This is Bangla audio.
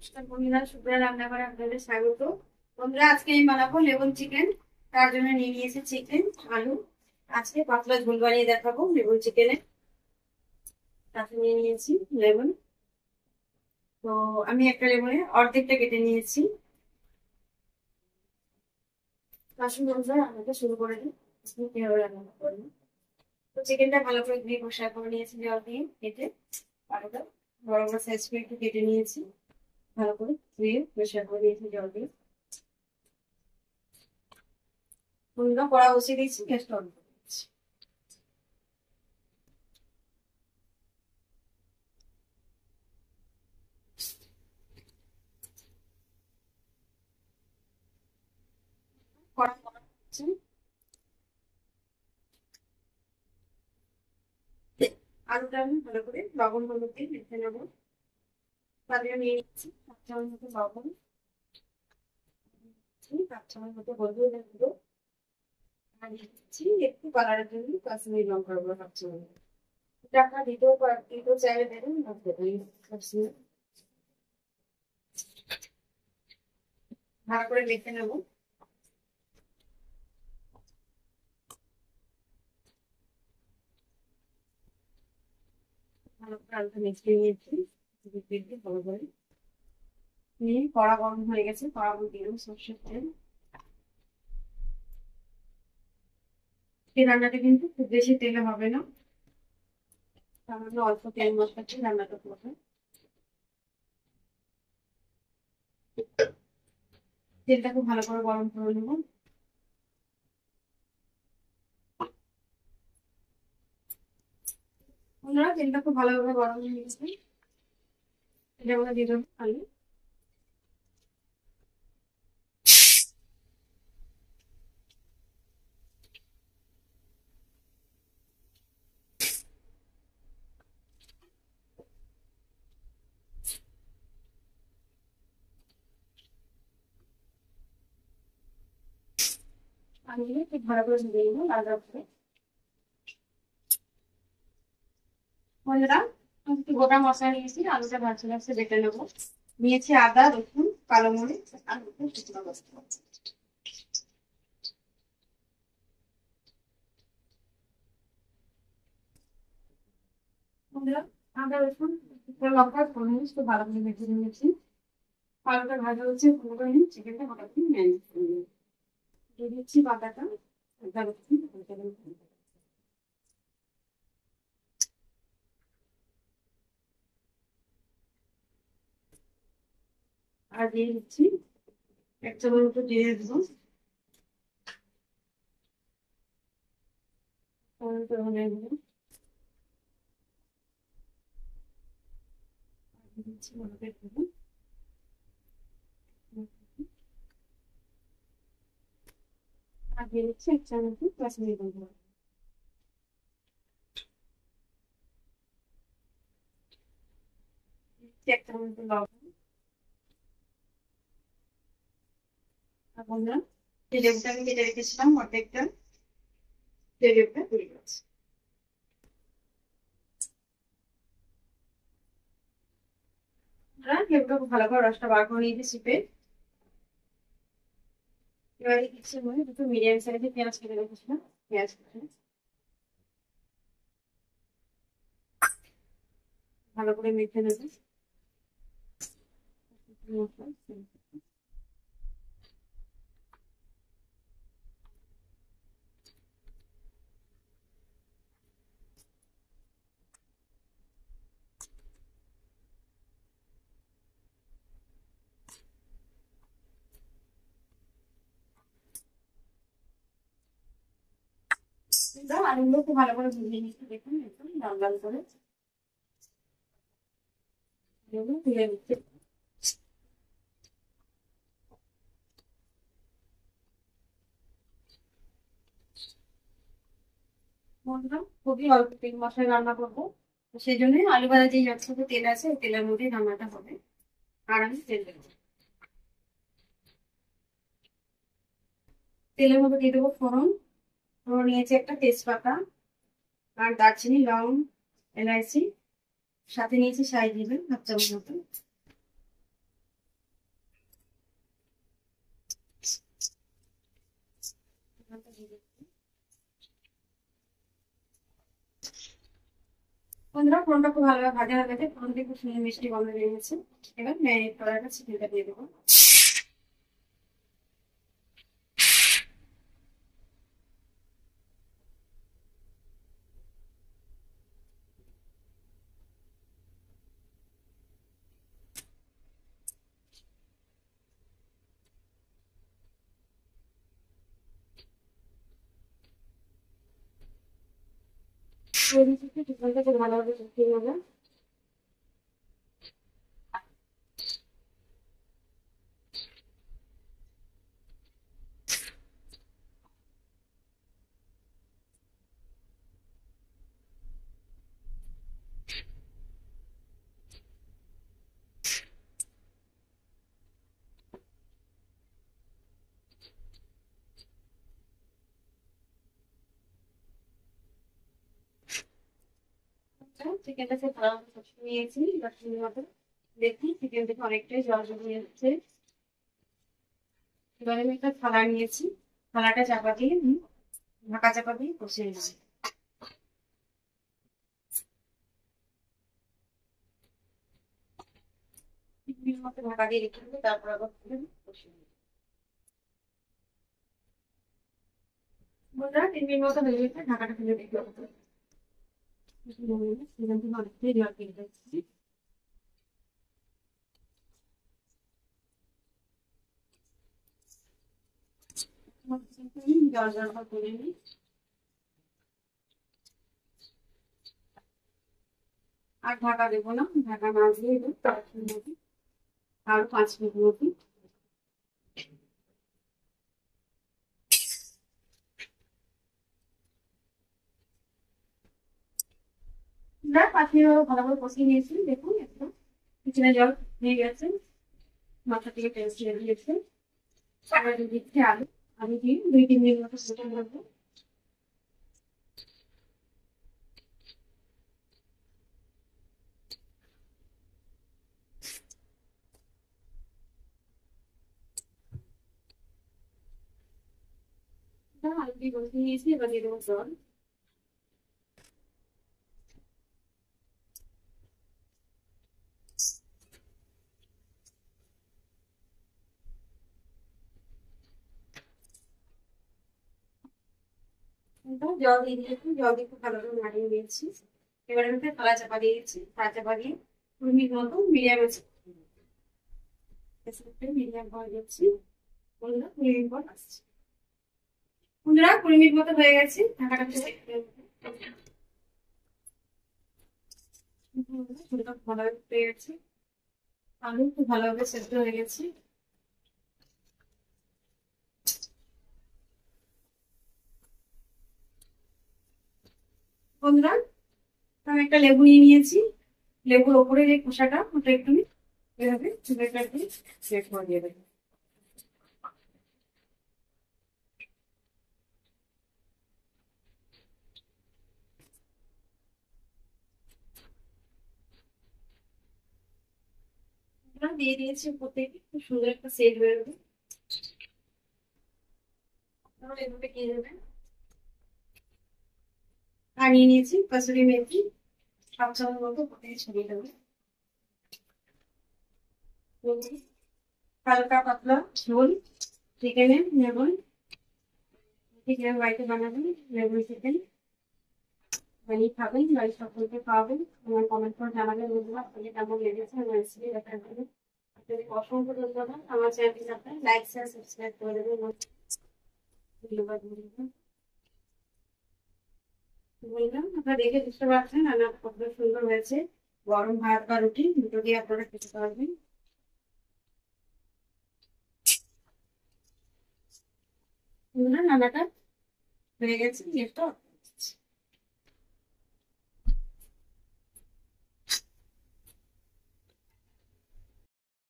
নমস্কার বন্ধুরা, শুভ্রা রান্নাঘরে আপনাদের স্বাগত। বন্ধুরা, আজকে আমি বানাবো লেবন চিকেন। তার জন্য নিয়ে নিয়েছি চিকেন, আলু। আজকে পাতলা ঝোল বানিয়ে দেখাবো লেবন চিকেনে। তাতে নিয়ে নিয়েছি লেবন। তো আমি একটা লেবনের অর্ধেকটা কেটে নিয়েছি। আসুন বন্ধুরা, রান্নাটা শুরু করে দিই। আজকে কিভাবে রান্না করবো। তো চিকেনটা ভালো করে ধুয়ে পরিষ্কার করে নিয়েছি জল দিয়ে কেটে। আলুটা বড় বড় সাইজ করে একটু কেটে নিয়েছি। ভালো করে ধুয়ে পরিষ্কার করে নিয়েছি জল দিয়ে। বন্ধুরা, কড়া বসিয়ে দিয়েছি, গ্যাসটা অন করে দিয়েছি। কড়া গরম হচ্ছে। আলুটা আমি ভালো করে লবণ হলুদ দিয়ে মেখে নেবো। তারপরে নিয়ে নিচ্ছি 5 চামচ মতো লবণ, 5 চামচ মতো হলুদ গুঁড়ো, আর দিচ্ছি একটু কালারের জন্য কাশ্মীরি লঙ্কার গুঁড়ো 5 চামচ। টাকা দিতেও চাইলে দেবেন, না দেবেন কাশ্মীরি। ভালো করে মেখে নেবো। ভালো করে আলুটা মেখে নিয়েছি। ভালো করে নিয়ে কড়া গরম হয়ে গেছে, কড়া দিয়ে দিলাম সর্ষের তেল। এই রান্নাটা কিন্তু খুব বেশি তেলে হবে না, তাহলে অল্প তেল মশলা দিয়ে রান্নাটা করবে। তেলটা খুব ভালো করে গরম করে নেবো। বন্ধুরা, তেলটা খুব ভালোভাবে গরম হয়ে গেছে। এটা আমরা দিয়ে দেবো আলু। আলুগুলো খুব ভালো করে ভেজে নেবো লাল লাল করে। বন্ধুরা, একটু গোটা মশলা নিয়েছি, আলুটা ভাজতে ভাজতে বেটে নেবো। নিয়েছি আদা, রসুন, কালো মরিচ আর শুকনো লঙ্কা। বন্ধুরা, আদা রসুন শুকনো লঙ্কা কালো মরিচ তো ভালো করে ভেজে নিয়েছি। আলুটা ভাজা হচ্ছে, ভালো করে নিয়ে চিকেনটা মোটামুটি ম্যারিনেট করে নেবো। দিয়ে দিচ্ছি বাটাটা, আদা রসুন হালকা করে ভেজে। আর দিয়ে দিচ্ছি 1 চামচ মতো দিয়ে দেবো দিচ্ছি হলুদের গুঁড়ো। আর দিয়ে দিচ্ছি 1 চামচ কাশ্মীরি লঙ্কা। দিচ্ছি 1 চামচ লবণ। আর বন্ধুরা, যে লেবুটা আমি কেটে রেখেছিলাম অর্ধেকটা, সেই লেবুটা তুলে গেছে। লেবুটা খুব ভালো করে রসটা বার করে নিয়েছি চিপে। এবারে দিচ্ছি মনে দুটো মিডিয়াম সাইজের পেঁয়াজ কেটে রেখেছিলাম, পেঁয়াজ কেটে ভালো করে মেখে নেবো। আলুগুলো খুব ভালো করে ভেজে নিচ্ছি, দেখুন একদম লাল লাল করে আলুগুলো তুলে নিচ্ছি। বন্ধুরা, খুবই অল্প তেল মশলায় রান্না করবো, সেই জন্য আলু ভাজা যে যতটুকু তেল আছে ওই তেলের মধ্যেই রান্নাটা হবে। আর আমি তেল দেবো, তেলের মধ্যে দিয়ে দেবো ফোড়ন। ফোড়ন নিয়েছি একটা তেজপাতা, আর দারচিনি, লং, এলাইচি, সাথে নিয়েছি শাহি জিরে 1/2 চামচ মতো। বন্ধুরা ফোড়নটা খুব ভালোভাবে ভাজা হয়ে গেছে, ফোড়ন দিয়ে খুব সুন্দর মিষ্টি গন্ধ বেরিয়ে গেছে। এবার ম্যারিনেট করা চিকেনটা দিয়ে দেবো। চিকেনটা খুব ভালোভাবে কষিয়ে নেবো। চিকেনটা খুব ভালোভাবে কষিয়ে নিয়েছি 10 মিনিট মতো। দেখি চিকেন থেকে অনেকটাই জল বেরিয়ে যাচ্ছে। এবারে আমি একটা থালা নিয়েছি, থালাটা চাপা দিয়ে ঢাকা চাপা দিয়ে কষিয়ে নিয়েছি। 3 মিনিট মতো ঢাকা দিয়ে রেখে দেবো, তারপর আবার কষিয়ে নেবো। বন্ধুরা 3 মিনিট মতো হয়ে গেছে, ঢাকাটা খুলে দেখতে হবে। চিকেন থেকে অনেকটাই জল বেরিয়ে যাচ্ছে। জল জল করে নিই। আর ঢাকা দেবো না, ঢাকা না দিয়ে আরো 5 মিনিট মতো। আমরা 5 মিনিট ভালো করে কষিয়ে নিয়েছি। দেখুন একদম কিচেনে জল হয়ে গেছে, মাথা থেকে তেল ছেড়ে দিয়েছে। এবার দিচ্ছি আলু, আলু দিয়ে 2-3 মিনিট মতো ফুটে রাখবো। আলু দিয়ে কষিয়ে নিয়েছি, এবার দিয়ে দেবো জল। জল দিয়ে দিয়েছি, জল দিয়ে খুব ভালো করে নাড়িয়ে দিয়েছি। এবার আমি থালা চাপা দিয়েছি, থালা চাপা দিয়ে 2 মিনিট মতো মিডিয়াম আছে মিডিয়াম করে দিচ্ছি। বন্ধুরা 20 মিনিট পর আসছি। বন্ধুরা 20 মিনিট মতো হয়ে গেছে, ঢাকাটা ভালোভাবে ফুটে গেছে, আলু খুব ভালোভাবে সেদ্ধ হয়ে গেছে। বন্ধুরা আমি একটা লেবু নিয়ে নিয়েছি, লেবুর ওপরে যে খোসাটা ওটা একটু এভাবে চুলেটা দিয়ে সেট করে দিয়ে দেবো। দিয়ে দিয়েছি উপর থেকে, খুব সুন্দর একটা সেট বেরোবে। এভাবে দিয়ে দেবেন। আর নিয়ে নিয়েছি কসুরি মেথি, 1 চামচ মতো দিয়ে ছড়িয়ে দেবো। হালকা পাতলা ঝোল চিকেনের, লেবুন চিকেন বাড়িতে বানাবেন, লেবুন চিকেন বানিয়ে খাবেন, বাড়ির সকলকে খাওয়াবেন। আমার কমেন্ট করে জানাবেন বন্ধুরা আপনাকে কেমন লেগেছে আমার রেসিপি দেখার জন্য। আপনাদের অসংখ্য ধন্যবাদ। আমার চ্যানেলটি আপনারা লাইক শেয়ার সাবস্ক্রাইব করে দেবেন। ধন্যবাদ বললাম, আপনারা দেখে বুঝতে পারছেন রান্না কতটা সুন্দর হয়েছে। গরম ভাত বা রুটি দুটো দিয়ে আপনারা খেতে পারবেন। রান্নাটা হয়ে গেছে,